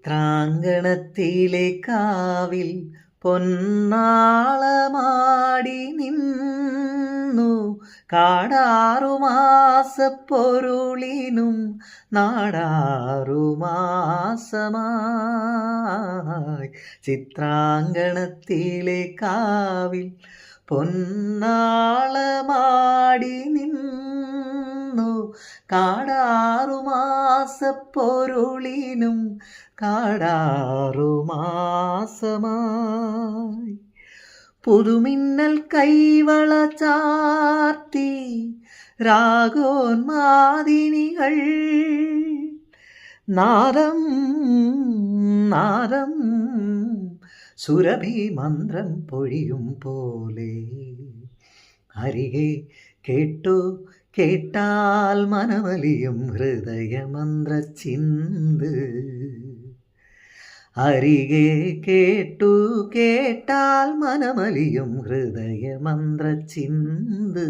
ചിത്രാങ്കണത്തിലെ കാവിൽ പൊന്നാളമാടി നിന്നു കാടാറുമാസപ്പൊരുളിനും നാടാറുമാസമായി. ചിത്രാങ്കണത്തിലെ കാവിൽ പൊന്നാളമാടി നിന്നു കാടാറുമാസപ്പൊരുളിനും കാടാറുമാസമായി. പുതുമിന്നൽ കൈവള ചാർത്തി രാഗോന്മാദിനികൾ നാദം നാദം സുരഭി മന്ത്രം പൊഴിയും പോലെ അരികെ കേട്ടു കേട്ടാൽ മനമലിയും ഹൃദയമന്ത്ര ചിന്ത്. അരികെ കേട്ടു കേട്ടാൽ മനമലിയും ഹൃദയമന്ത്ര ചിന്ത്.